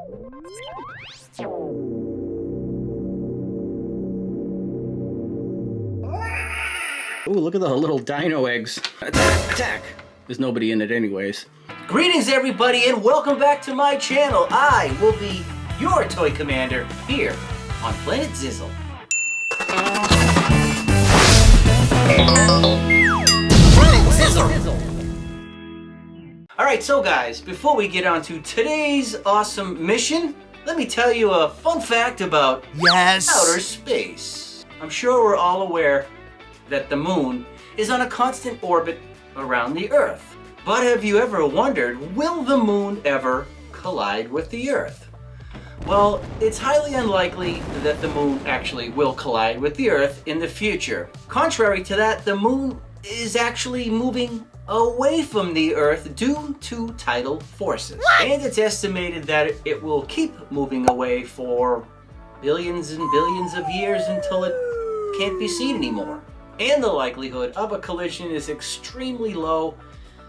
Ooh, look at the little dino eggs. Attack, attack! There's nobody in it anyways. Greetings everybody and welcome back to my channel. I will be your toy commander here on Planet Zizzle. Alright, so guys, before we get on to today's awesome mission, let me tell you a fun fact about outer space. I'm sure we're all aware that the moon is on a constant orbit around the Earth. But have you ever wondered, will the moon ever collide with the Earth? Well, it's highly unlikely that the moon actually will collide with the Earth in the future. Contrary to that, the moon is actually moving away from the Earth due to tidal forces. What? And it's estimated that it will keep moving away for billions and billions of years until it can't be seen anymore. And the likelihood of a collision is extremely low,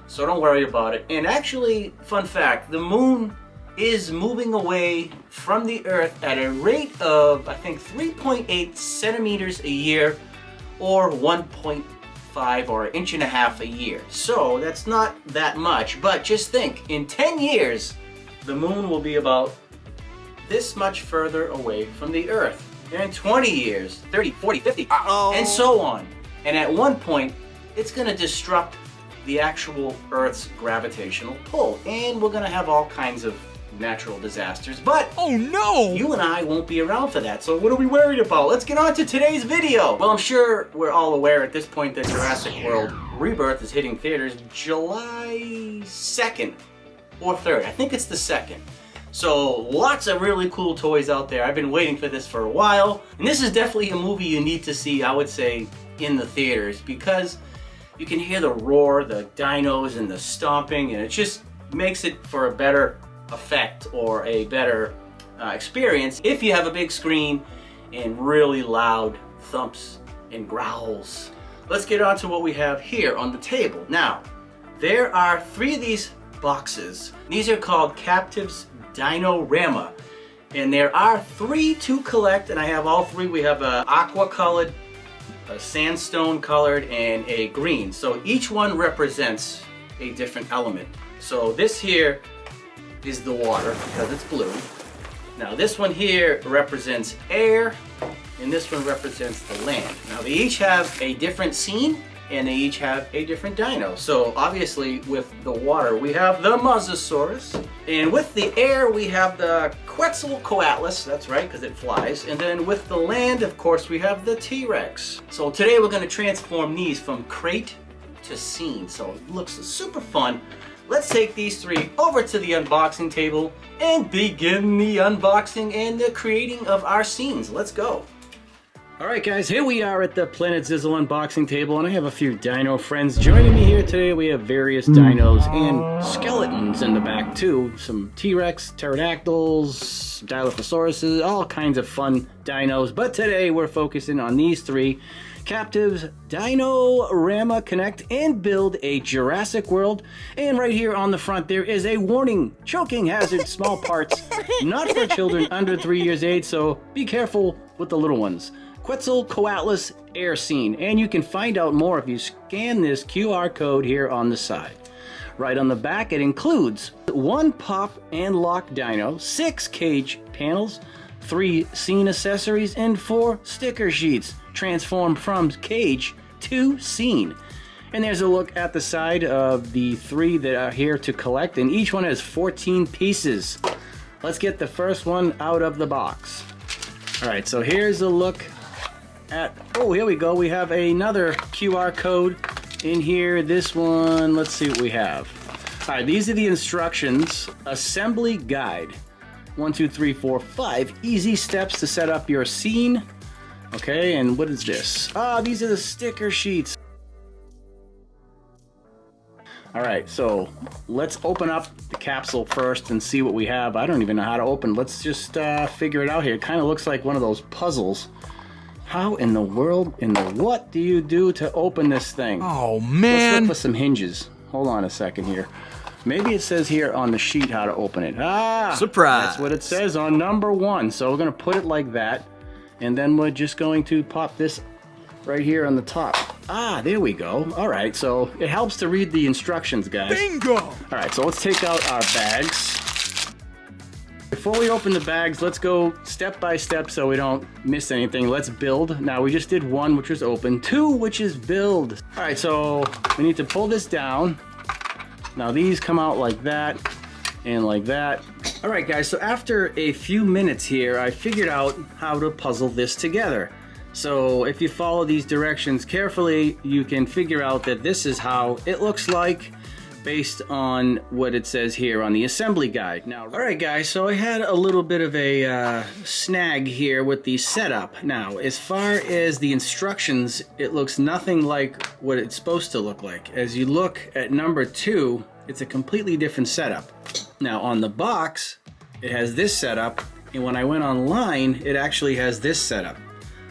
so don't worry about it. And actually, fun fact, the moon is moving away from the Earth at a rate of, I think, 3.8 centimeters a year, or 1.5 or an inch and a half a year. So that's not that much, but just think, in 10 years, the moon will be about this much further away from the Earth. And in 20 years, 30, 40, 50, and so on. And at one point, it's going to disrupt the actual Earth's gravitational pull. And we're going to have all kinds of natural disasters. But oh no! You and I won't be around for that. So what are we worried about? Let's get on to today's video. Well, I'm sure we're all aware at this point that Jurassic World Rebirth is hitting theaters July 2nd or 3rd. I think it's the 2nd. So lots of really cool toys out there. I've been waiting for this for a while. And this is definitely a movie you need to see, I would say, in the theaters, because you can hear the roar, the dinos and the stomping, and it just makes it for a better effect or a better experience if you have a big screen and really loud thumps and growls. Let's get on to what we have here on the table. Now, there are 3 of these boxes. These are called Captivz Dinorama, and there are 3 to collect, and I have all 3. We have a aqua colored, a sandstone colored, and a green. So each one represents a different element. So this here is the water because it's blue. Now this one here represents air, and this one represents the land. Now they each have a different scene, and they each have a different dino. So obviously with the water we have the Mosasaurus, and with the air we have the Quetzalcoatlus, that's right, because it flies, and then with the land, of course, we have the T-Rex. So today we're going to transform these from crate to scene, so it looks super fun. Let's take these 3 over to the unboxing table and begin the unboxing and the creating of our scenes. Let's go. Alright guys, here we are at the Planet Zizzle unboxing table, and I have a few dino friends joining me here today. We have various dinos and skeletons in the back too. Some T-Rex, pterodactyls, Dilophosauruses, all kinds of fun dinos. But today we're focusing on these 3. Captivz Dinorama, connect and build a Jurassic World. And right here on the front there is a warning: choking hazard, small parts, not for children under 3 years age, so be careful with the little ones. Quetzalcoatlus air scene, and you can find out more if you scan this QR code here on the side. Right on the back, it includes 1 pop and lock dino, 6 cage panels, 3 scene accessories, and 4 sticker sheets transformed from cage to scene. And there's a look at the side of the 3 that are here to collect, and each one has 14 pieces. Let's get the first one out of the box. Alright, so here's a look at, oh, here we go. We have another QR code in here. This one, let's see what we have. Alright, these are the instructions. Assembly guide. 1, 2, 3, 4, 5 easy steps to set up your scene. Okay, and what is this? Ah, these are the sticker sheets. Alright, so let's open up the capsule first and see what we have. I don't even know how to open. Let's just figure it out here. It kind of looks like one of those puzzles. How in the world, what do you do to open this thing? Oh, man. Let's look for some hinges. Hold on a second here. Maybe it says here on the sheet how to open it. Ah! Surprise! That's what it says on number 1. So we're going to put it like that. And then we're just going to pop this right here on the top. Ah, there we go. All right, so it helps to read the instructions, guys. Bingo! All right, so let's take out our bags. Before we open the bags, let's go step by step so we don't miss anything. Let's build. Now, we just did 1, which was open, 2, which is build. All right, so we need to pull this down. Now, these come out like that and like that. All right, guys, so after a few minutes here, I figured out how to puzzle this together. So if you follow these directions carefully, you can figure out that this is how it looks like based on what it says here on the assembly guide. Now, all right, guys, so I had a little bit of a snag here with the setup. Now, as far as the instructions, it looks nothing like what it's supposed to look like. As you look at number 2, it's a completely different setup. Now, on the box, it has this setup, and when I went online, it actually has this setup.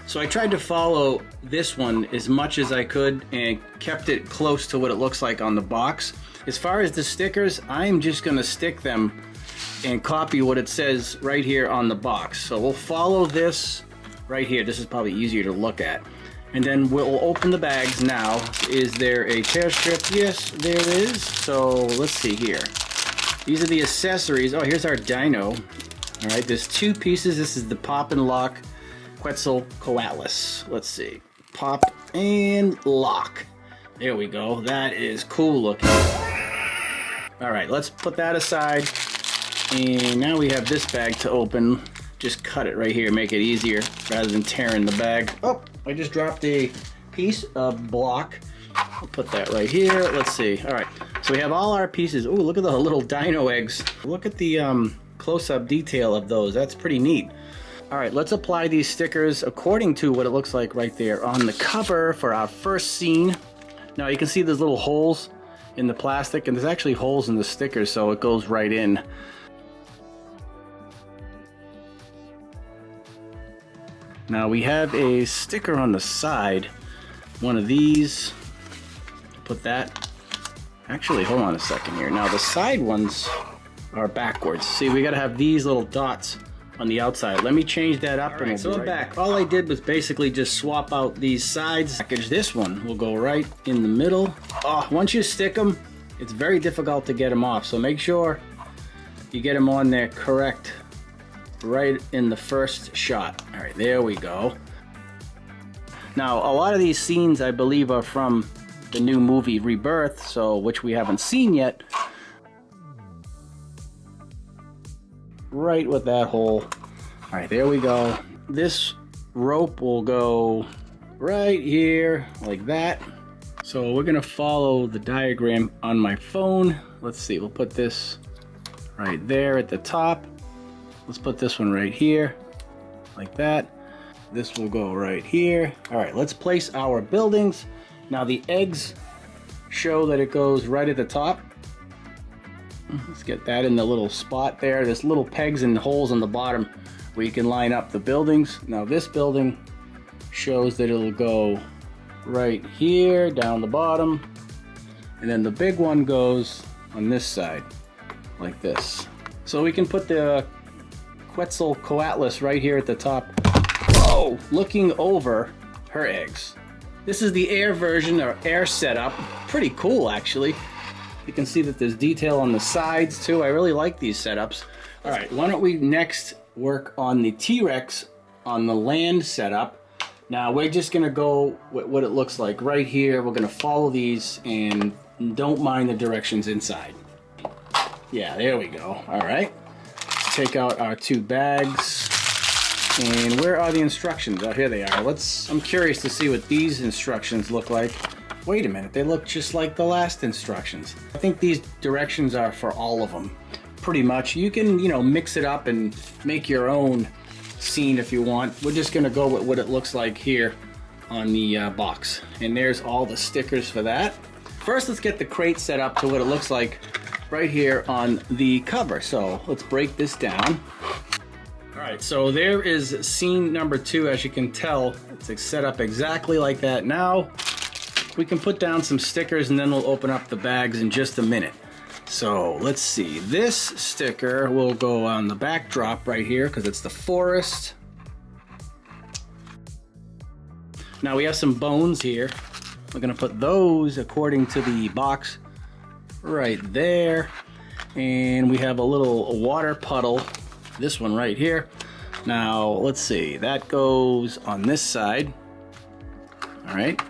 So I tried to follow this one as much as I could and kept it close to what it looks like on the box. As far as the stickers, I'm just gonna stick them and copy what it says right here on the box. So we'll follow this right here. This is probably easier to look at. And then we'll open the bags now. Is there a tear strip? Yes, there is. So let's see here. These are the accessories. Oh, here's our dino. All right, there's 2 pieces. This is the pop and lock Quetzalcoatlus. Let's see. Pop and lock. There we go. That is cool looking. All right, let's put that aside. And now we have this bag to open. Just cut it right here, make it easier rather than tearing the bag. Oh, I just dropped a piece of block. I'll put that right here. Let's see. All right, so we have all our pieces. Oh, look at the little dino eggs. Look at the close-up detail of those. That's pretty neat. All right, let's apply these stickers according to what it looks like right there on the cover for our first scene. Now you can see there's little holes in the plastic, and there's actually holes in the stickers, so it goes right in. Now we have a sticker on the side, one of these. Put that. Actually, hold on a second here. Now the side ones are backwards. See, we gotta have these little dots on the outside. Let me change that up. All right, so I'm back. All I did was basically just swap out these sides. Package this one will go right in the middle. Oh, once you stick them, it's very difficult to get them off. So make sure you get them on there correct right in the first shot. All right, there we go. Now, a lot of these scenes, I believe, are from the new movie Rebirth, so which we haven't seen yet. Right with that hole. All right, there we go. This rope will go right here like that. So we're gonna follow the diagram on my phone. Let's see, we'll put this right there at the top. Let's put this one right here like that. This will go right here. All right, let's place our buildings. Now the eggs show that it goes right at the top. Let's get that in the little spot there. There's little pegs and holes on the bottom where you can line up the buildings. Now this building shows that it'll go right here down the bottom, and then the big one goes on this side like this. So we can put the Quetzalcoatlus right here at the top. Whoa! Looking over her eggs. This is the air version, or air setup. Pretty cool, actually. You can see that there's detail on the sides too. I really like these setups. All right, why don't we next work on the T-Rex on the land setup. Now we're just gonna go with what it looks like right here. We're gonna follow these and don't mind the directions inside. Yeah, there we go. All right, let's take out our 2 bags. And where are the instructions? Oh, here they are. I'm curious to see what these instructions look like. Wait a minute, they look just like the last instructions. I think these directions are for all of them, pretty much. You can, mix it up and make your own scene if you want. We're just gonna go with what it looks like here on the box. And there's all the stickers for that. First, let's get the crate set up to what it looks like right here on the cover. So let's break this down. All right, so there is scene number 2. As you can tell, it's set up exactly like that. Now, we can put down some stickers and then we'll open up the bags in just a minute. So let's see, this sticker will go on the backdrop right here because it's the forest. Now we have some bones here. We're gonna put those according to the box right there. And we have a little water puddle, this one right here. Now let's see, that goes on this side. All right.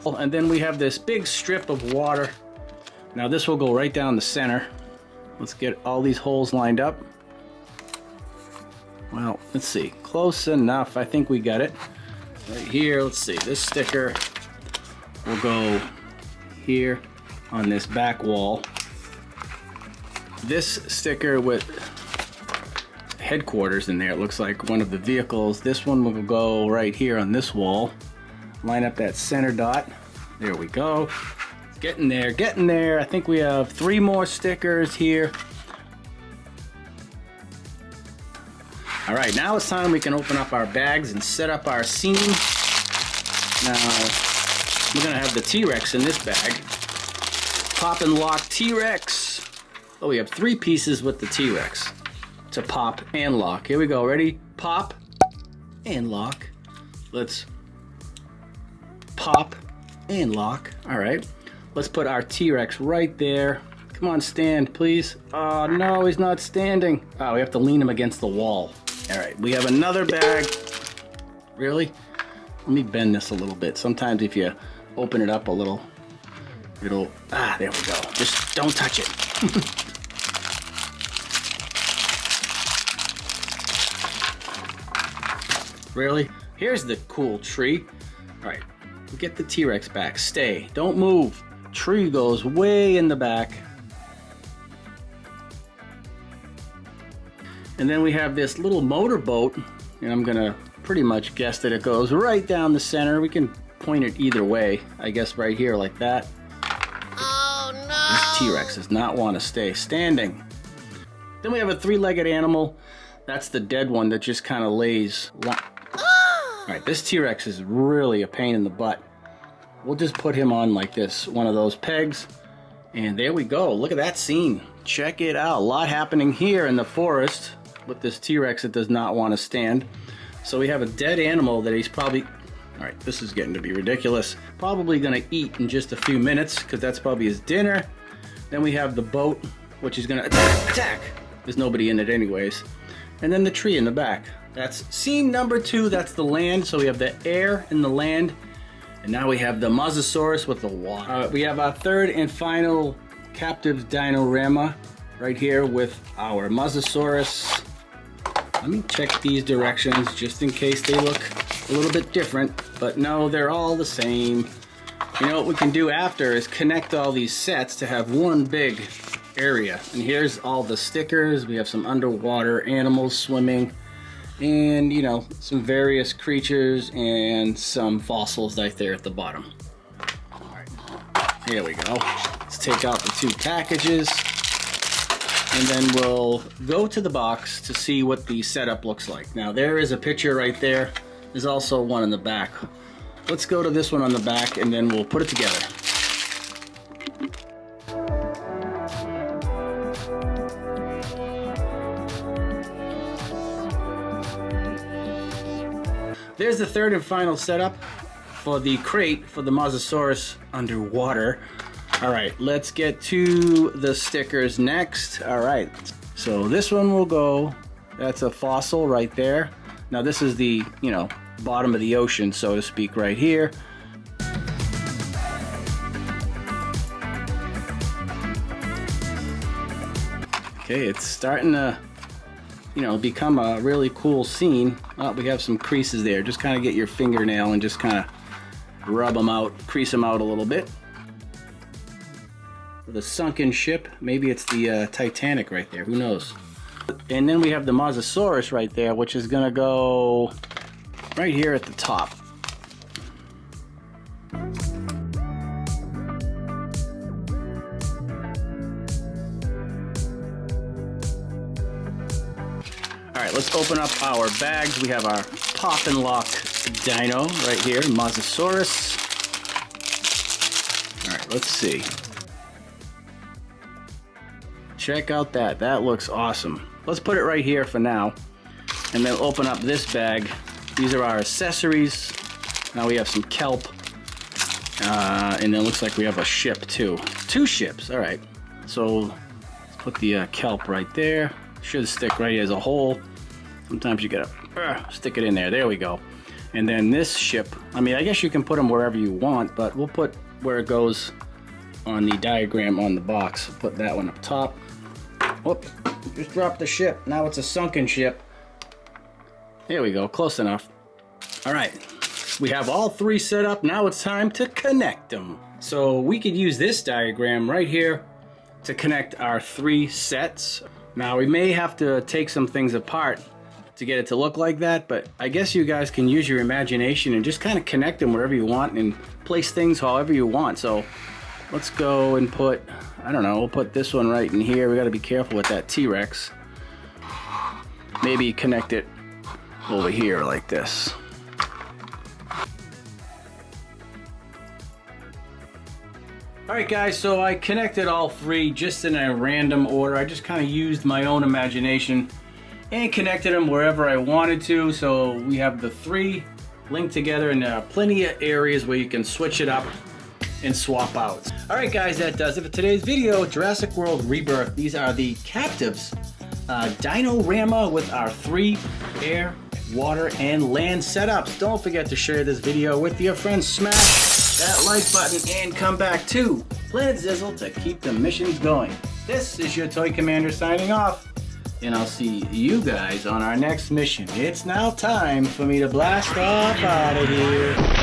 And then we have this big strip of water. Now this will go right down the center. Let's get all these holes lined up. Well, let's see, close enough. I think we got it. Right here, let's see, this sticker will go here on this back wall. This sticker with headquarters in there, it looks like one of the vehicles. This one will go right here on this wall. Line up that center dot. There we go. It's getting there, getting there. I think we have 3 more stickers here. All right, now it's time we can open up our bags and set up our scene. Now, we're gonna have the T-Rex in this bag. Pop and lock T-Rex. Oh, we have 3 pieces with the T-Rex to pop and lock. Here we go, ready? Pop and lock. Let's pop and lock. All right, let's put our T-Rex right there. Come on, stand, please. Oh, no, he's not standing. Oh, we have to lean him against the wall. All right, we have another bag. Really? Let me bend this a little bit. Sometimes if you open it up a little, it'll, there we go. Just don't touch it. Really? Here's the cool tree. All right, get the T-Rex back. Stay, don't move. Tree goes way in the back. And then we have this little motorboat, and I'm gonna pretty much guess that it goes right down the center. We can point it either way. I guess right here like that. Oh no! This T-Rex does not want to stay standing. Then we have a 3-legged animal. That's the dead one that just kind of lays. All right, this T-Rex is really a pain in the butt. We'll just put him on like this, one of those pegs. And there we go. Look at that scene. Check it out. A lot happening here in the forest with this T-Rex that does not want to stand. So we have a dead animal that he's probably, all right, this is getting to be ridiculous. Probably gonna eat in just a few minutes because that's probably his dinner. Then we have the boat, which is gonna attack. There's nobody in it anyways. And then the tree in the back. That's scene number 2, that's the land. So we have the air and the land. And now we have the Mosasaurus with the water. We have our 3rd and final Captivz Dinorama right here with our Mosasaurus. Let me check these directions just in case they look a little bit different, but no, they're all the same. You know what we can do after is connect all these sets to have one big area. And here's all the stickers. We have some underwater animals swimming and, you know, some various creatures and some fossils right there at the bottom. All right, here we go. Let's take out the 2 packages. And then we'll go to the box to see what the setup looks like. Now there is a picture right there. There's also one in the back. Let's go to this one on the back and then we'll put it together. There's the 3rd and final setup for the crate for the Mosasaurus underwater. All right, let's get to the stickers next. All right, so this one will go, that's a fossil right there. Now this is the, you know, bottom of the ocean, so to speak, right here. Okay, it's starting to, you know, become a really cool scene. Oh, we have some creases there. Just kind of get your fingernail and just kind of rub them out, crease them out a little bit. The sunken ship, maybe it's the Titanic right there, who knows. And then we have the Mosasaurus right there, which is gonna go right here at the top. All right, let's open up our bags. We have our pop and lock dino right here, Mosasaurus. All right, let's see. check out that. That looks awesome. Let's put it right here for now. And then open up this bag. These are our accessories. Now we have some kelp. And it looks like we have a ship too. 2 ships, all right. So let's put the kelp right there. Should stick right as a hole. Sometimes you gotta stick it in there. There we go. And then this ship, I mean, I guess you can put them wherever you want, but we'll put where it goes on the diagram on the box. Put that one up top. Whoop, just dropped the ship. Now it's a sunken ship. There we go, close enough. All right, we have all 3 set up. Now it's time to connect them. So we could use this diagram right here to connect our 3 sets. Now we may have to take some things apart to get it to look like that, but I guess you guys can use your imagination and just kind of connect them wherever you want and place things however you want. So let's go and put, I don't know, we'll put this one right in here. We got to be careful with that T-Rex. Maybe connect it over here like this. Alright guys, so I connected all 3 just in a random order. I just kind of used my own imagination and connected them wherever I wanted to. So we have the 3 linked together, and there are plenty of areas where you can switch it up and swap out. Alright guys, that does it for today's video. Jurassic World Rebirth. These are the Captivz Dinorama with our 3 air, water, and land setups. Don't forget to share this video with your friends. Smash that like button and come back to Planet Zizzle to keep the missions going. This is your Toy Commander signing off, and I'll see you guys on our next mission. It's now time for me to blast off out of here.